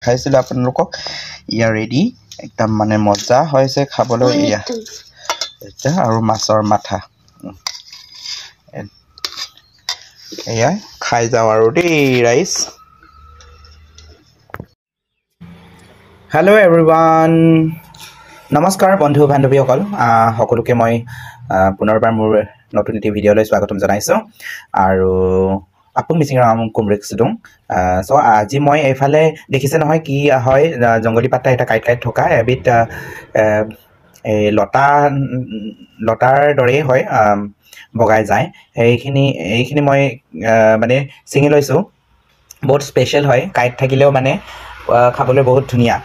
খাইছিলো আপোনালোকক ইয়া ৰেডি একদম মানে মজা হৈছে খাবলৈ ইয়া এটা আৰু মাছৰ মাথা এয়া খাই যাও আৰু দেই ৰাইস হেল্ল' এভৰিৱান নমস্কাৰ বন্ধু বান্ধৱীসকল সকলোকে মই পুনৰবাৰ মোৰ নতুন এটি ভিডিঅ'লৈ স্বাগতম জনাইছো আৰু আপু মিচিং কুমৰিক্স দুং সো আজি মই এইফালে দেখিছে নহয় কি হয় জংগলী পাতা এটা কাইট কাইট থকা এবিধ এই লতাৰ দৰেই হয় বগাই যায় এইখিনি মই মানে ছিঙি লৈছো বহুত স্পেচিয়েল হয় কাইট থাকিলেও মানে খাবলৈ বহুত ধুনীয়া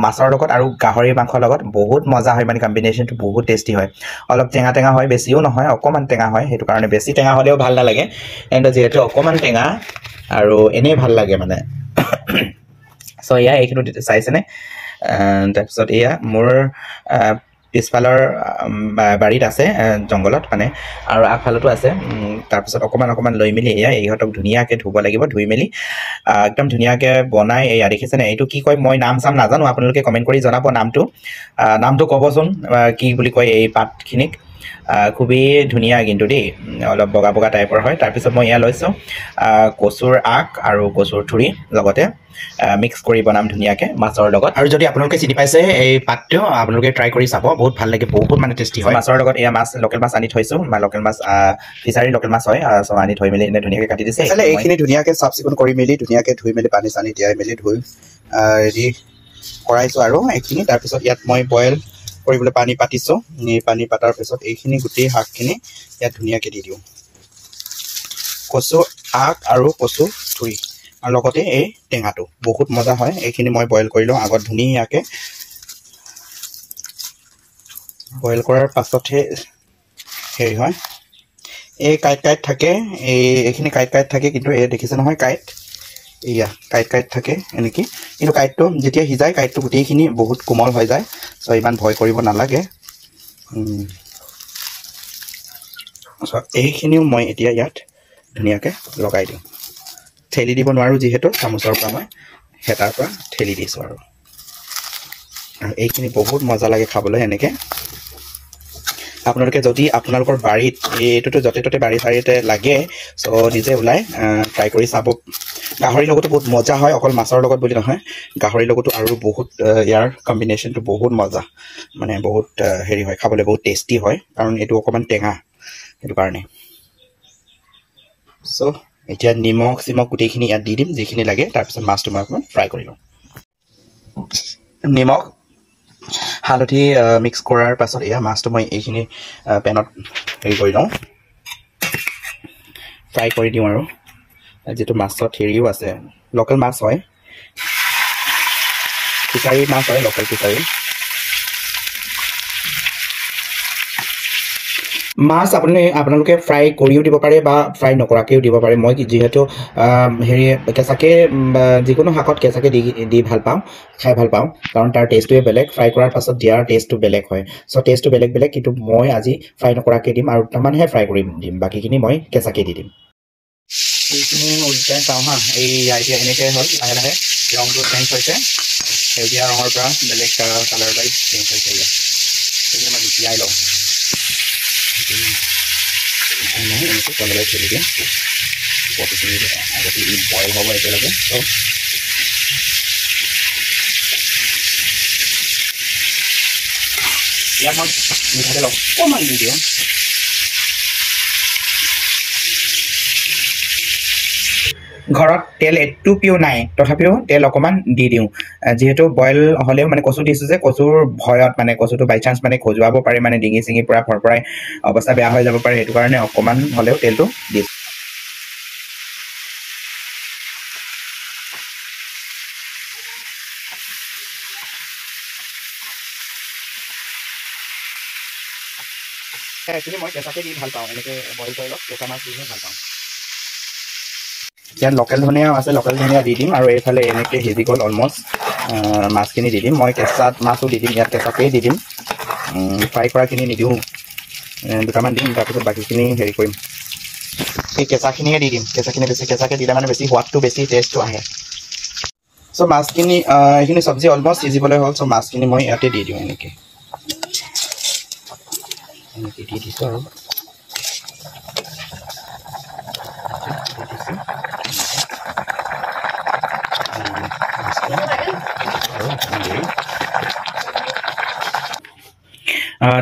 মাছৰ লগত আৰু গাহৰি মাংসৰ লগত বহুত মজা হয় মানে কম্বিনেশ্যনটো বহুত টেষ্টি হয় অলপ টেঙা টেঙা হয় বেছিও নহয় অকমান টেঙা হয় সেইটো কাৰণে বেছি টেঙা হ'লেও ভাল নালাগে এণ্ড যিহেতু অকমান টেঙা আৰু এনেই ভাল লাগে মানে সো এয়া এইখিনি চাইছেনে তাৰপিছত এয়া মোৰ পিছফালৰ বাৰীত আছে জংগলত মানে আৰু আগফালতো আছে তাৰপিছত অকমান লৈ মেলি এয়া ইহঁতক ধুনীয়াকৈ ধুব লাগিব ধুই মেলি একদম ধুনীয়াকৈ বনাই এয়া দেখিছেনে এইটো কি কয় মই নাম চাম নাজানো আপোনালোকে কমেণ্ট কৰি জনাব নামটো ক'বচোন কি বুলি কয় এই পাতখিনিক খুবেই ধুনীয়া কিন্তু দেই অলপ বগা বগা টাইপৰ হয় তাৰপিছত মই এয়া লৈছোঁ কচুৰ আগ আৰু কচুৰ ঠুৰি লগতে মিক্স কৰি বনাম ধুনীয়াকৈ মাছৰ লগত আৰু যদি আপোনালোকে চিনি পাইছে এই পাতটো আপোনালোকে ট্ৰাই কৰি চাব বহুত ভাল লাগে বহুত মানে টেষ্টি হয় মাছৰ লগত এয়া মাছ লোকেল মাছ আনি থৈছোঁ লোকেল মাছ ফিচাৰী লোকেল মাছ হয় চ' আনি থৈ মেলি এনে ধুনীয়াকৈ কাটি দিছে এইখিনি ধুনীয়াকৈ চাফ চিকুণ কৰি মেলি ধুনীয়াকৈ ধুই মেলি পানী চানী তিয়াই মেলি ধুই ৰেডি কৰাইছোঁ আৰু এইখিনি তাৰপিছত ইয়াত মই বইল কৰিবলৈ পানী পাতিছোঁ পানী পাতাৰ পিছত এইখিনি গোটেই শাকখিনি ইয়াত ধুনীয়াকৈ দি দিওঁ কচু আগ আৰু কচু থুৰি আৰু লগতে এই টেঙাটো বহুত মজা হয় এইখিনি মই বইল কৰি লওঁ আগত ধুনীয়াকৈ বইল কৰাৰ পাছতহে হেৰি হয় এই কাইট থাকে এইখিনি কাইট থাকে কিন্তু এই দেখিছে নহয় কাইট এয়া কাইট থাকে এনেকৈ কিন্তু কাইটটো যেতিয়া সিজায় কাইটটো গোটেইখিনি বহুত কোমল হৈ যায় চ' ইমান ভয় কৰিব নালাগে এইখিনিও মই এতিয়া ইয়াত ধুনীয়াকৈ লগাই দিওঁ ঠেলি দিব নোৱাৰোঁ যিহেতু চামুচৰ পৰা মই হেতাৰ পৰা ঠেলি দিছোঁ আৰু এইখিনি বহুত মজা লাগে খাবলৈ এনেকৈ আপোনালোকে যদি আপোনালোকৰ বাৰীত এইটোতো য'তে ত'তে বাৰী চাৰীতে লাগে চ' নিজে ওলাই ট্ৰাই কৰি চাব গাহৰিৰ লগতো বহুত মজা হয় অকল মাছৰ লগত বুলি নহয় গাহৰিৰ লগতো আৰু বহুত ইয়াৰ কম্বিনেশ্যনটো বহুত মজা মানে বহুত হেৰি হয় খাবলৈ বহুত টেষ্টি হয় কাৰণ এইটো অকণমান টেঙা সেইটো কাৰণে চ' এতিয়া নিমখ চিমখ গোটেইখিনি ইয়াত দি দিম যিখিনি লাগে তাৰপিছত মাছটো মই অকণমান ফ্ৰাই কৰি লওঁ নিমখ হালধি মিক্স কৰাৰ পাছত এয়া মাছটো মই এইখিনি পেনত হেৰি কৰি লওঁ ফ্ৰাই কৰি দিওঁ আৰু যিটো মাছত হেৰিও আছে লোকেল মাছ হয় ফিচাৰী মাছ হয় লোকেল ফিচাৰী মাছ আপোনালোকে ফ্ৰাই কৰিও দিব পাৰে বা ফ্ৰাই নকৰাকৈও দিব পাৰে মই যিহেতু হেৰি কেঁচাকৈ যিকোনো শাকত কেঁচাকৈ দি ভাল পাওঁ খাই ভাল পাওঁ কাৰণ তাৰ টেষ্টটোৱে বেলেগ ফ্ৰাই কৰাৰ পাছত দিয়াৰ টেষ্টটো বেলেগ হয় চ' টেষ্টটো বেলেগ কিন্তু মই আজি ফ্ৰাই নকৰাকৈ দিম আৰু দুটামানহে ফ্ৰাই কৰি দিম বাকীখিনি মই কেঁচাকৈ দি দিম এইখিনি উল্টাই চাওঁ হা এতিয়া এনেকৈ হ'ল লাহে লাহে ৰংটো চেঞ্জ হৈছে সেউজীয়া ৰঙৰ পৰা বেলেগ কালাৰলৈ চেঞ্জ হৈছে এতিয়া মই তিয়াই লওঁ এনেকৈ তললৈ ঠেলি দিম প্ৰতিখিনি আগতে বইল হ'ব একেলগে ত' ইয়াত মই মিঠাতেল অকণমান দি দিওঁ ঘৰত তেল এটুপিও নাই তথাপিও তেল অকণমান দি দিওঁ যিহেতু বইল হ'লেও মানে কচু দিছোঁ যে কচুৰ ভয়ত মানে কচুটো বাই চান্স মানে খজুৱাব পাৰে মানে ডিঙি চিঙিৰ পৰা ফৰফৰাই অৱস্থা বেয়া হৈ যাব পাৰে সেইটো কাৰণে অকণমান হ'লেও তেলটো দিছোঁ একচুৱেলি মই কেঁচাকৈ দি ভাল পাওঁ এনেকৈ বইল কৰি লওক কেঁচা মাছ দিহে ভাল পাওঁ ইয়াত লোকেল ধনিয়াও আছে লোকেল ধনিয়া দি দিম আৰু এইফালে এনেকৈ সিজি গ'ল অলমষ্ট মাছখিনি দি দিম মই কেঁচাত মাছো দি দিম ইয়াত কেঁচাকেই দি দিম ফ্ৰাই কৰাখিনি নিদিওঁ দুটামান দিম তাৰপিছত বাকীখিনি হেৰি কৰিম এই কেঁচাখিনিয়ে দি দিম কেঁচাখিনি বেছি কেঁচাকৈ দিলে মানে বেছি সোৱাদটো বেছি টেষ্টটো আহে সো মাছখিনি এইখিনি চব্জি অলমষ্ট সিজিবলৈ হ'ল। সো মাছখিনি মই ইয়াতে দি দিওঁ এনেকৈ দি দিছোঁ আৰু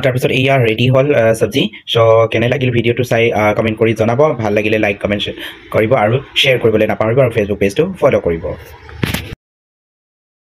তাৰপিছত এয়া ৰেডি হ'ল চব্জি। চ' কেনে লাগিল ভিডিঅ'টো চাই কমেণ্ট কৰি জনাব। ভাল লাগিলে লাইক কমেণ্ট কৰিব আৰু শ্বেয়াৰ কৰিবলৈ নাপাহৰিব আৰু ফেচবুক পেজটো ফ'ল' কৰিব।